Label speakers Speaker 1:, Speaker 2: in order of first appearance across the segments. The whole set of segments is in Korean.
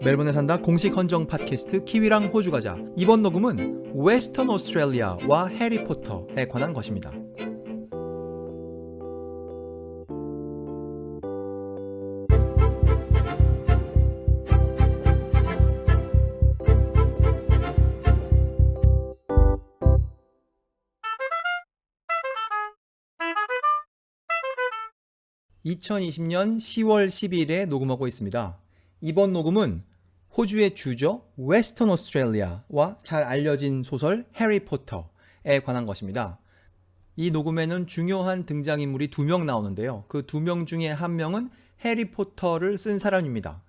Speaker 1: 멜번에 산다 공식 헌정 팟캐스트 키위랑 호주 가자. 이번 녹음은 웨스턴 오스트레일리아와 해리포터에 관한 것입니다. (2020년 10월 12일에) 녹음하고 있습니다. 이번 녹음은 호주의 주죠, 웨스턴 오스트레일리아와 잘 알려진 소설 해리포터에 관한 것입니다. 이 녹음에는 중요한 등장인물이 2명 나오는데요. 그 2명 중에 한 명은 해리포터를 쓴 사람입니다.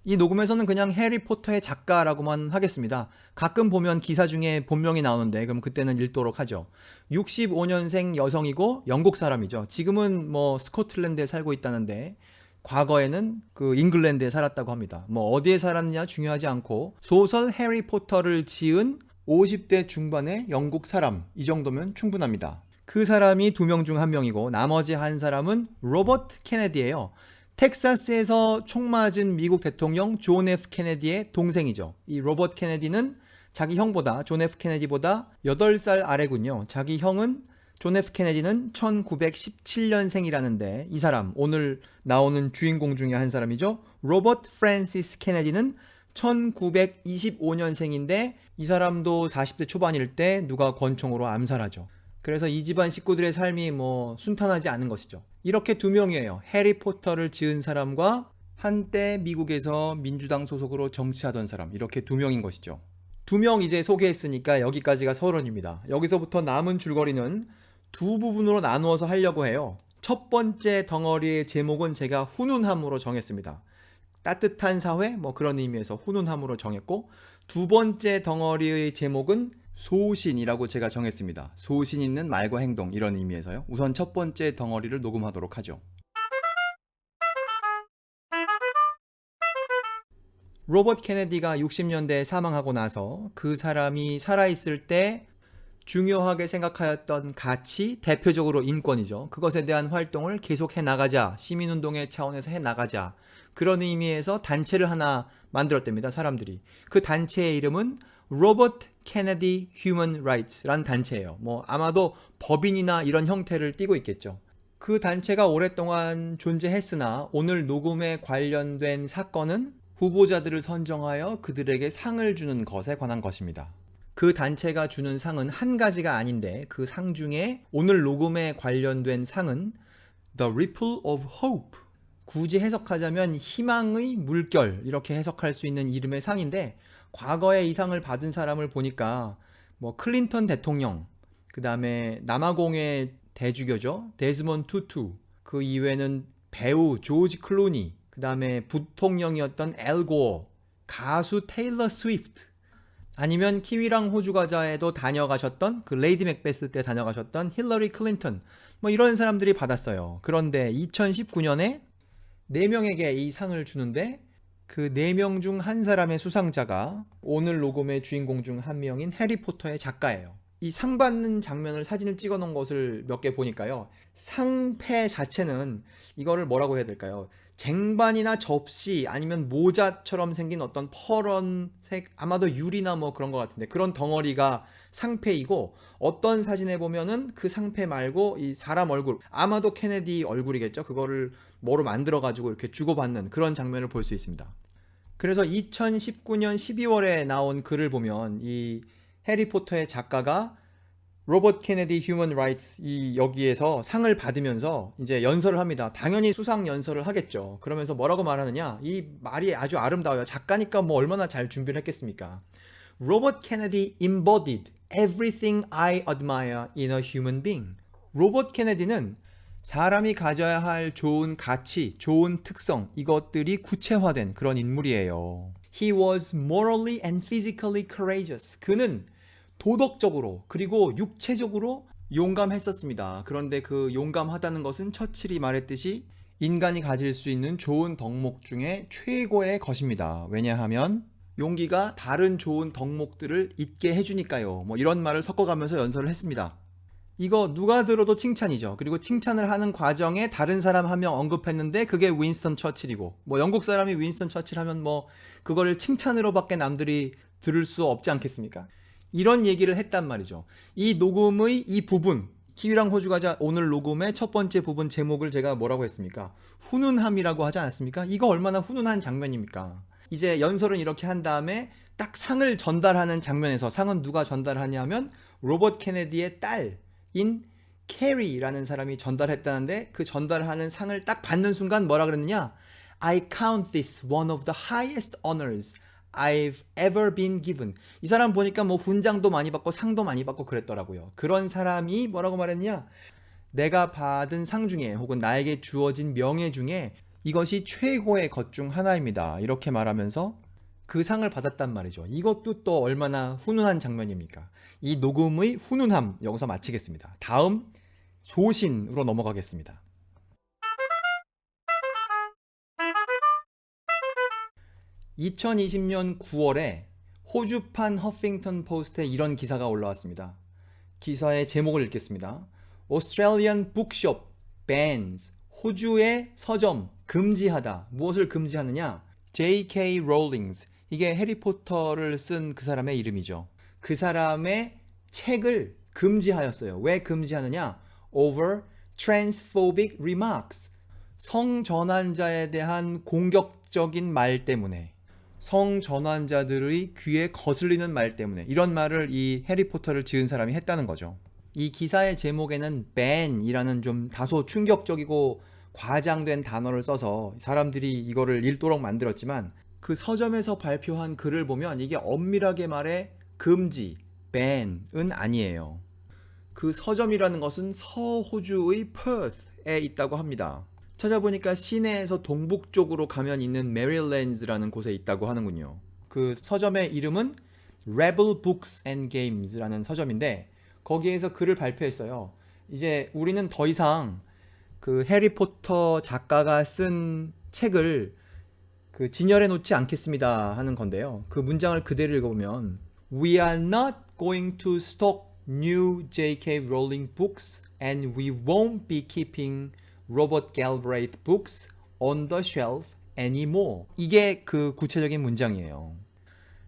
Speaker 1: 이 녹음에서는 그냥 해리포터의 작가라고만 하겠습니다. 가끔 보면 기사 중에 본명이 나오는데 그럼 그때는 읽도록 하죠. 65년생 여성이고 영국 사람이죠. 지금은 스코틀랜드에 살고 있다는데 과거에는 잉글랜드에 살았다고 합니다. 어디에 살았느냐 중요하지 않고 소설 해리포터를 지은 50대 중반의 영국 사람, 이 정도면 충분합니다. 그 사람이 2명 중 1명이고 나머지 한 사람은 로버트 케네디예요. 텍사스에서 총 맞은 미국 대통령 존 F 케네디의 동생이죠. 이 로버트 케네디는 자기 형보다, 존 F 케네디보다 8살 아래군요. 자기 형은 존 F 케네디는 1917년생이라는데 이 사람, 오늘 나오는 주인공 중에 한 사람이죠. 로버트 프랜시스 케네디는 1925년생인데 이 사람도 40대 초반일 때 누가 권총으로 암살하죠. 그래서 이 집안 식구들의 삶이 순탄하지 않은 것이죠. 이렇게 2명이에요. 해리포터를 지은 사람과 한때 미국에서 민주당 소속으로 정치하던 사람, 이렇게 2명인 것이죠. 2명 이제 소개했으니까 여기까지가 서론입니다. 여기서부터 남은 줄거리는 2부분으로 나누어서 하려고 해요. 첫 번째 덩어리의 제목은 제가 훈훈함으로 정했습니다. 따뜻한 사회? 그런 의미에서 훈훈함으로 정했고, 2번째 덩어리의 제목은 소신이라고 제가 정했습니다. 소신 있는 말과 행동, 이런 의미에서요. 우선 첫 번째 덩어리를 녹음하도록 하죠. 로버트 케네디가 60년대에 사망하고 나서 그 사람이 살아있을 때 중요하게 생각하였던 가치, 대표적으로 인권이죠. 그것에 대한 활동을 계속 해나가자, 시민운동의 차원에서 해나가자, 그런 의미에서 단체를 하나 만들었답니다. 사람들이. 그 단체의 이름은 로버트 케네디 휴먼 라이츠라는 단체예요. 아마도 법인이나 이런 형태를 띠고 있겠죠. 그 단체가 오랫동안 존재했으나 오늘 녹음에 관련된 사건은 후보자들을 선정하여 그들에게 상을 주는 것에 관한 것입니다. 그 단체가 주는 상은 한 가지가 아닌데 그 상 중에 오늘 녹음에 관련된 상은 The Ripple of Hope, 굳이 해석하자면 희망의 물결, 이렇게 해석할 수 있는 이름의 상인데, 과거에 이 상을 받은 사람을 보니까 클린턴 대통령, 그 다음에 남아공의 대주교죠, 데즈몬드 투투, 그 이외에는 배우 조지 클루니, 그 다음에 부통령이었던 엘 고어, 가수 테일러 스위프트, 아니면 키위랑 호주 가자에도 다녀가셨던 레이디 맥베스 때 다녀가셨던 힐러리 클린턴, 이런 사람들이 받았어요. 그런데 2019년에 4명에게 이 상을 주는데 그 4명 중 한 사람의 수상자가 오늘 녹음의 주인공 중 한 명인 해리포터의 작가예요. 이 상 받는 장면을 사진을 찍어 놓은 것을 몇 개 보니까요, 상패 자체는 이거를 뭐라고 해야 될까요? 쟁반이나 접시 아니면 모자처럼 생긴 어떤 퍼런색, 아마도 유리나 그런 것 같은데 그런 덩어리가 상패이고, 어떤 사진에 보면은 그 상패 말고 이 사람 얼굴, 아마도 케네디 얼굴이겠죠. 그거를 뭐로 만들어 가지고 이렇게 주고받는 그런 장면을 볼 수 있습니다. 그래서 2019년 12월에 나온 글을 보면 이 해리포터의 작가가 로버트 케네디 휴먼 라이츠 여기에서 상을 받으면서 이제 연설을 합니다. 당연히 수상 연설을 하겠죠. 그러면서 뭐라고 말하느냐, 이 말이 아주 아름다워요. 작가니까 얼마나 잘 준비를 했겠습니까? Robert Kennedy embodied everything I admire in a human being. 로버트 케네디는 사람이 가져야 할 좋은 가치, 좋은 특성, 이것들이 구체화된 그런 인물이에요. He was morally and physically courageous. 그는 도덕적으로 그리고 육체적으로 용감했었습니다. 그런데 그 용감하다는 것은 처칠이 말했듯이 인간이 가질 수 있는 좋은 덕목 중에 최고의 것입니다. 왜냐하면 용기가 다른 좋은 덕목들을 잊게 해주니까요. 이런 말을 섞어가면서 연설을 했습니다. 이거 누가 들어도 칭찬이죠. 그리고 칭찬을 하는 과정에 다른 사람 한 명 언급했는데 그게 윈스턴 처칠이고, 뭐 영국 사람이 윈스턴 처칠 하면 뭐 그거를 칭찬으로밖에 남들이 들을 수 없지 않겠습니까? 이런 얘기를 했단 말이죠. 이 녹음의 이 부분, 키위랑 호주가자 오늘 녹음의 첫 번째 부분 제목을 제가 뭐라고 했습니까? 훈훈함이라고 하지 않았습니까? 이거 얼마나 훈훈한 장면입니까? 이제 연설은 이렇게 한 다음에 딱 상을 전달하는 장면에서, 상은 누가 전달하냐면 로버트 케네디의 딸인 캐리라는 사람이 전달했다는데, 그 전달하는 상을 딱 받는 순간 뭐라 그랬느냐? I count this one of the highest honors I've ever been given. 이 사람 보니까 뭐 훈장도 많이 받고 상도 많이 받고 그랬더라고요. 그런 사람이 뭐라고 말했냐? 내가 받은 상 중에, 혹은 나에게 주어진 명예 중에 이것이 최고의 것 중 하나입니다. 이렇게 말하면서 그 상을 받았단 말이죠. 이것도 또 얼마나 훈훈한 장면입니까? 이 녹음의 훈훈함 여기서 마치겠습니다. 다음 소신으로 넘어가겠습니다. 2020년 9월에 호주판 허핑턴 포스트에 이런 기사가 올라왔습니다. 기사의 제목을 읽겠습니다. Australian bookshop bans. 호주의 서점 금지하다. 무엇을 금지하느냐? J.K. Rowling. 이게 해리포터를 쓴 그 사람의 이름이죠. 그 사람의 책을 금지하였어요. 왜 금지하느냐? Over transphobic remarks. 성전환자에 대한 공격적인 말 때문에, 성전환자들의 귀에 거슬리는 말 때문에, 이런 말을 이 해리포터를 지은 사람이 했다는 거죠. 이 기사의 제목에는 ban이라는 좀 다소 충격적이고 과장된 단어를 써서 사람들이 이거를 읽도록 만들었지만, 그 서점에서 발표한 글을 보면 이게 엄밀하게 말해 금지, ban은 아니에요. 그 서점이라는 것은 서호주의 퍼스에 있다고 합니다. 찾아보니까 시내에서 동북쪽으로 가면 있는 메릴랜드라는 곳에 있다고 하는군요. 그 서점의 이름은 Rebel Books and Games라는 서점인데, 거기에서 글을 발표했어요. 이제 우리는 더 이상 그 해리포터 작가가 쓴 책을 그 진열해 놓지 않겠습니다 하는 건데요. 그 문장을 그대로 읽어보면 We are not going to stock new J.K. Rowling books and we won't be keeping Robert Galbraith books on the shelf anymore. 이게 그 구체적인 문장이에요.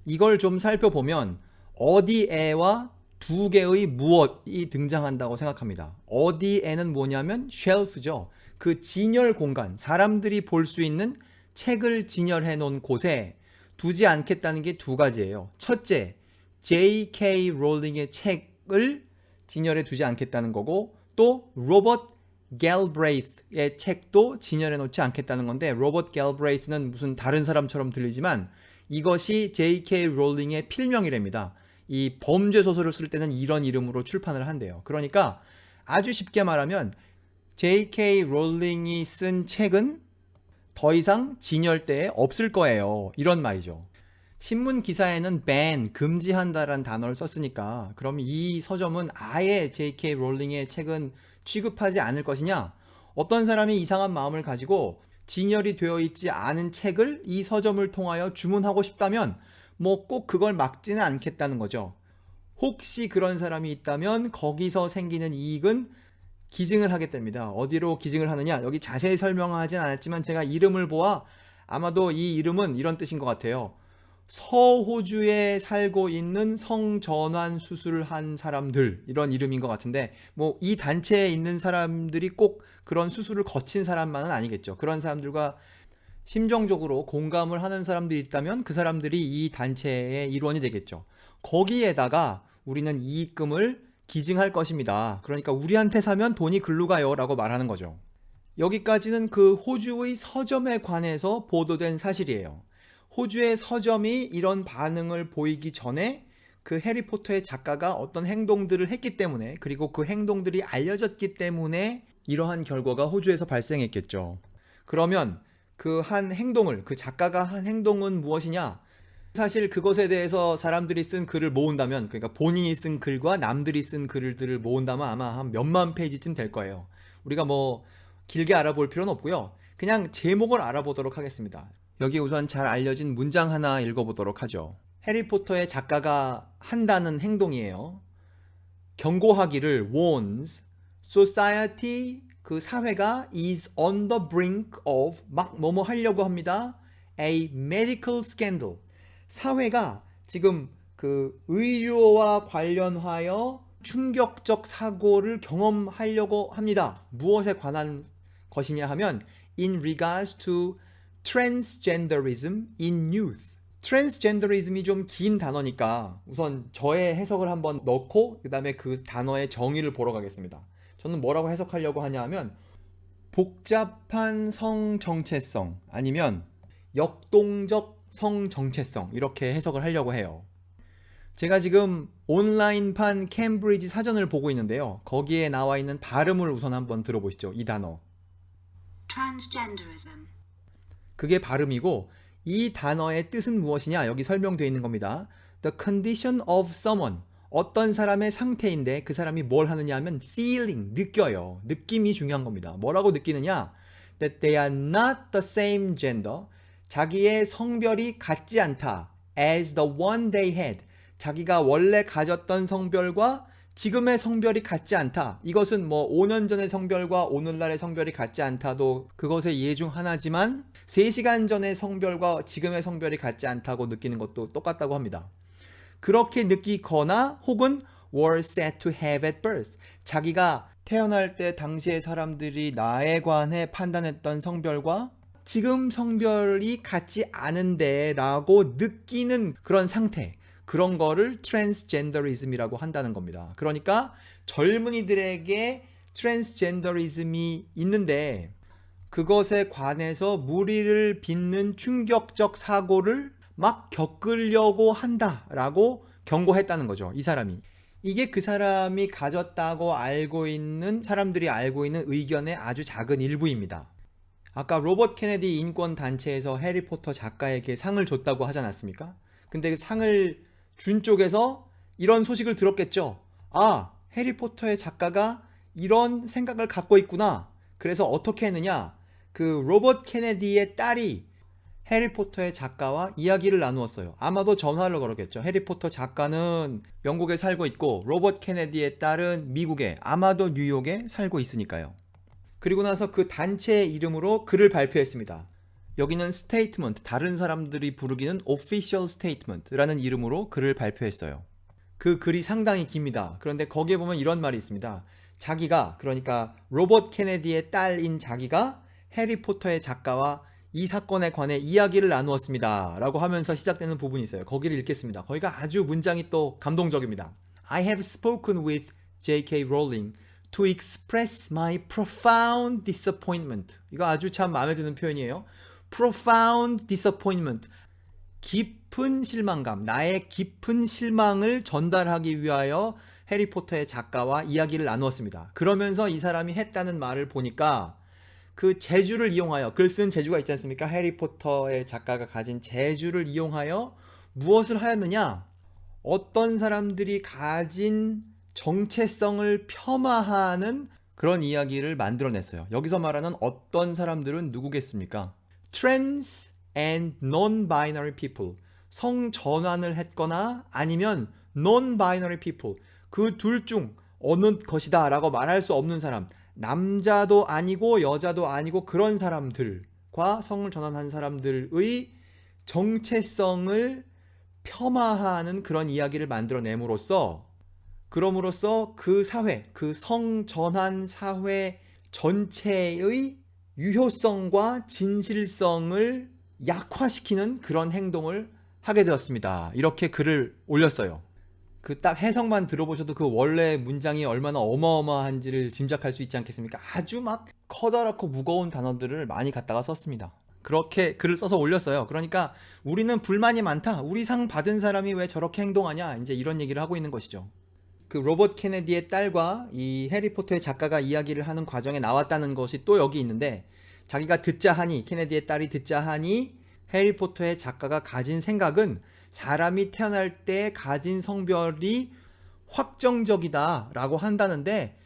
Speaker 1: 이걸 좀 살펴보면 어디에와 두 개의 무엇이 등장한다고 생각합니다. 어디에는 뭐냐면 shelf죠. 그 진열 공간, 사람들이 볼 수 있는 책을 진열해 놓은 곳에 두지 않겠다는 게 두 가지예요. 첫째, J.K. 롤링의 책을 진열해 두지 않겠다는 거고, 또 로버트 갤브레이트의 책도 진열해 놓지 않겠다는 건데, 로버트 갤브레이트는 무슨 다른 사람처럼 들리지만 이것이 J.K. 롤링의 필명이랍니다. 이 범죄 소설을 쓸 때는 이런 이름으로 출판을 한대요. 그러니까 아주 쉽게 말하면 J.K. 롤링이 쓴 책은 더 이상 진열대에 없을 거예요. 이런 말이죠. 신문 기사에는 ban, 금지한다라는 단어를 썼으니까 그럼 이 서점은 아예 J.K. 롤링의 책은 취급하지 않을 것이냐? 어떤 사람이 이상한 마음을 가지고 진열이 되어 있지 않은 책을 이 서점을 통하여 주문하고 싶다면 뭐 꼭 그걸 막지는 않겠다는 거죠. 혹시 그런 사람이 있다면 거기서 생기는 이익은 기증을 하겠답니다. 어디로 기증을 하느냐? 여기 자세히 설명하진 않았지만 제가 이름을 보아 아마도 이 이름은 이런 뜻인 것 같아요. 서호주에 살고 있는 성전환 수술을 한 사람들, 이런 이름인 것 같은데, 뭐 이 단체에 있는 사람들이 꼭 그런 수술을 거친 사람만은 아니겠죠. 그런 사람들과 심정적으로 공감을 하는 사람들이 있다면 그 사람들이 이 단체의 일원이 되겠죠. 거기에다가 우리는 이익금을 기증할 것입니다. 그러니까 우리한테 사면 돈이 글로 가요 라고 말하는 거죠. 여기까지는 그 호주의 서점에 관해서 보도된 사실이에요. 호주의 서점이 이런 반응을 보이기 전에 그 해리포터의 작가가 어떤 행동들을 했기 때문에, 그리고 그 행동들이 알려졌기 때문에 이러한 결과가 호주에서 발생했겠죠. 그러면 그 한 행동을, 그 작가가 한 행동은 무엇이냐? 사실 그것에 대해서 사람들이 쓴 글을 모은다면, 그러니까 본인이 쓴 글과 남들이 쓴 글들을 모은다면 아마 한 몇만 페이지쯤 될 거예요. 우리가 뭐 길게 알아볼 필요는 없고요. 그냥 제목을 알아보도록 하겠습니다. 여기 우선 잘 알려진 문장 하나 읽어보도록 하죠. 해리포터의 작가가 한다는 행동이에요. 경고하기를 warns society 그 사회가 is on the brink of 막 뭐뭐 하려고 합니다. a medical scandal. 사회가 지금 그 의료와 관련하여 충격적 사고를 경험하려고 합니다. 무엇에 관한 것이냐 하면 in regards to transgenderism in youth. transgenderism이 좀 긴 단어니까 우선 저의 해석을 한번 넣고 그 다음에 그 단어의 정의를 보러 가겠습니다. 저는 뭐라고 해석하려고 하냐 하면 복잡한 성 정체성 아니면 역동적 성 정체성 이렇게 해석을 하려고 해요. 제가 지금 온라인판 캠브리지 사전을 보고 있는데요. 거기에 나와 있는 발음을 우선 한번 들어보시죠. 이 단어.
Speaker 2: transgenderism.
Speaker 1: 그게 발음이고 이 단어의 뜻은 무엇이냐? 여기 설명되어 있는 겁니다. The condition of someone. 어떤 사람의 상태인데 그 사람이 뭘 하느냐 하면 feeling, 느껴요. 느낌이 중요한 겁니다. 뭐라고 느끼느냐? That they are not the same gender. 자기의 성별이 같지 않다. As the one they had. 자기가 원래 가졌던 성별과 지금의 성별이 같지 않다. 이것은 뭐 5년 전의 성별과 오늘날의 성별이 같지 않다도 그것의 예 중 하나지만 3시간 전의 성별과 지금의 성별이 같지 않다고 느끼는 것도 똑같다고 합니다. 그렇게 느끼거나 혹은 were said to have at birth. 자기가 태어날 때 당시의 사람들이 나에 관해 판단했던 성별과 지금 성별이 같지 않은데 라고 느끼는 그런 상태. 그런 거를 트랜스젠더리즘이라고 한다는 겁니다. 그러니까 젊은이들에게 트랜스젠더리즘이 있는데 그것에 관해서 무리를 빚는 충격적 사고를 막 겪으려고 한다라고 경고했다는 거죠. 이 사람이. 이게 그 사람이 가졌다고 알고 있는 사람들이 알고 있는 의견의 아주 작은 일부입니다. 아까 로버트 케네디 인권단체에서 해리포터 작가에게 상을 줬다고 하지 않았습니까? 근데 그 상을 준 쪽에서 이런 소식을 들었겠죠. 아, 해리포터의 작가가 이런 생각을 갖고 있구나. 그래서 어떻게 했느냐? 그 로버트 케네디의 딸이 해리포터의 작가와 이야기를 나누었어요. 아마도 전화를 걸었겠죠. 해리포터 작가는 영국에 살고 있고 로버트 케네디의 딸은 미국에 아마도 뉴욕에 살고 있으니까요. 그리고 나서 그 단체의 이름으로 글을 발표했습니다. 여기는 statement, 다른 사람들이 부르기는 official statement라는 이름으로 글을 발표했어요. 그 글이 상당히 깁니다. 그런데 거기에 보면 이런 말이 있습니다. 자기가, 그러니까 로버트 케네디의 딸인 자기가 해리포터의 작가와 이 사건에 관해 이야기를 나누었습니다. 라고 하면서 시작되는 부분이 있어요. 거기를 읽겠습니다. 거기가 아주 문장이 또 감동적입니다. I have spoken with J.K. Rowling to express my profound disappointment. 이거 아주 참 마음에 드는 표현이에요. profound disappointment. 깊은 실망감, 나의 깊은 실망을 전달하기 위하여 해리포터의 작가와 이야기를 나누었습니다. 그러면서 이 사람이 했다는 말을 보니까 그 재주를 이용하여, 글 쓰는 재주가 있지 않습니까? 해리포터의 작가가 가진 재주를 이용하여 무엇을 하였느냐? 어떤 사람들이 가진 정체성을 폄하하는 그런 이야기를 만들어냈어요. 여기서 말하는 어떤 사람들은 누구겠습니까? Trans and non-binary people. 성전환을 했거나 아니면 non-binary people. 그 둘 중 어느 것이다 라고 말할 수 없는 사람. 남자도 아니고 여자도 아니고 그런 사람들과 성을 전환한 사람들의 정체성을 폄하하는 그런 이야기를 만들어냄으로써 그럼으로써 그 사회, 그 성전환 사회 전체의 유효성과 진실성을 약화시키는 그런 행동을 하게 되었습니다. 이렇게 글을 올렸어요. 그 딱 해석만 들어보셔도 그 원래 문장이 얼마나 어마어마한지를 짐작할 수 있지 않겠습니까? 아주 막 커다랗고 무거운 단어들을 많이 갖다가 썼습니다. 그렇게 글을 써서 올렸어요. 그러니까 우리는 불만이 많다. 우리 상 받은 사람이 왜 저렇게 행동하냐? 이제 이런 얘기를 하고 있는 것이죠. 그 로버트 케네디의 딸과 이 해리포터의 작가가 이야기를 하는 과정에 나왔다는 것이 또 여기 있는데 자기가 듣자 하니, 케네디의 딸이 듣자 하니 해리포터의 작가가 가진 생각은 사람이 태어날 때 가진 성별이 확정적이다 라고 한다는데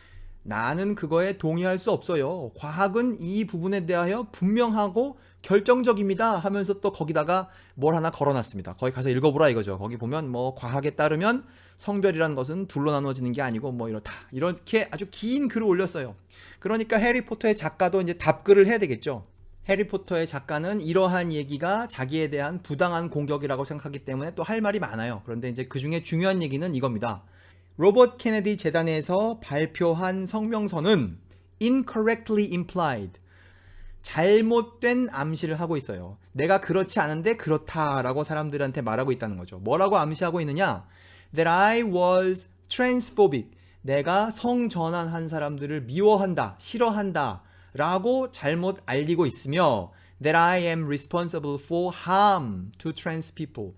Speaker 1: 나는 그거에 동의할 수 없어요. 과학은 이 부분에 대하여 분명하고 결정적입니다 하면서 또 거기다가 뭘 하나 걸어놨습니다. 거기 가서 읽어보라 이거죠. 거기 보면 뭐 과학에 따르면 성별이란 것은 둘로 나눠지는 게 아니고 뭐 이렇다. 이렇게 아주 긴 글을 올렸어요. 그러니까 해리포터의 작가도 이제 답글을 해야 되겠죠. 해리포터의 작가는 이러한 얘기가 자기에 대한 부당한 공격이라고 생각하기 때문에 또 할 말이 많아요. 그런데 이제 그 중에 중요한 얘기는 이겁니다. 로버트 케네디 재단에서 발표한 성명서는 incorrectly implied, 잘못된 암시를 하고 있어요. 내가 그렇지 않은데 그렇다라고 사람들한테 말하고 있다는 거죠. 뭐라고 암시하고 있느냐? That I was transphobic. 내가 성전환한 사람들을 미워한다, 싫어한다 라고 잘못 알리고 있으며 That I am responsible for harm to trans people.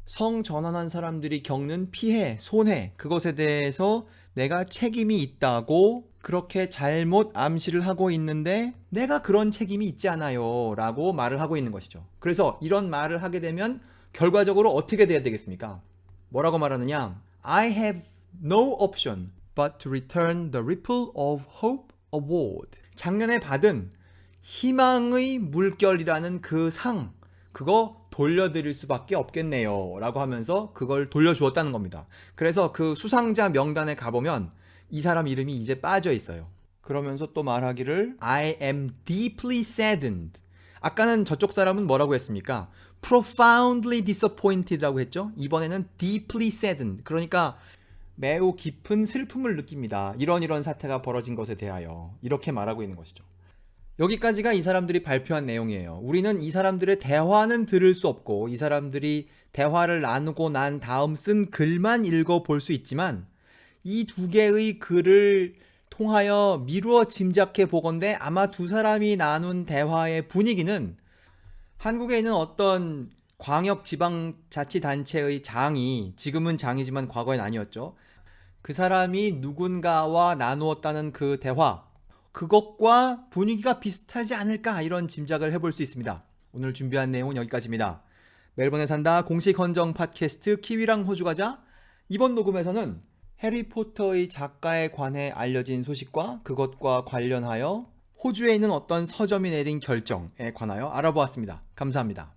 Speaker 1: 성전환한 사람들이 겪는 피해, 손해, 그것에 대해서 내가 책임이 있다고 그렇게 잘못 암시를 하고 있는데 내가 그런 책임이 있지 않아요 라고 말을 하고 있는 것이죠. 그래서 이런 말을 하게 되면 결과적으로 어떻게 돼야 되겠습니까? 뭐라고 말하느냐? I have no option but to return the Ripple of Hope Award. 작년에 받은 희망의 물결이라는 그 상, 그거 돌려드릴 수밖에 없겠네요 라고 하면서 그걸 돌려주었다는 겁니다. 그래서 그 수상자 명단에 가보면 이 사람 이름이 이제 빠져 있어요. 그러면서 또 말하기를 I am deeply saddened. 아까는 저쪽 사람은 뭐라고 했습니까? profoundly disappointed라고 했죠. 이번에는 deeply saddened. 그러니까 매우 깊은 슬픔을 느낍니다. 이런 사태가 벌어진 것에 대하여 이렇게 말하고 있는 것이죠. 여기까지가 이 사람들이 발표한 내용이에요. 우리는 이 사람들의 대화는 들을 수 없고 이 사람들이 대화를 나누고 난 다음 쓴 글만 읽어볼 수 있지만 이 두 개의 글을 통하여 미루어 짐작해 보건대 아마 두 사람이 나눈 대화의 분위기는 한국에 있는 어떤 광역지방자치단체의 장이, 지금은 장이지만 과거엔 아니었죠. 그 사람이 누군가와 나누었다는 그 대화, 그것과 분위기가 비슷하지 않을까, 이런 짐작을 해볼 수 있습니다. 오늘 준비한 내용은 여기까지입니다. 멜번에 산다 공식 헌정 팟캐스트 키위랑 호주과자, 이번 녹음에서는 해리포터의 작가에 관해 알려진 소식과 그것과 관련하여 호주에 있는 어떤 서점이 내린 결정에 관하여 알아보았습니다. 감사합니다.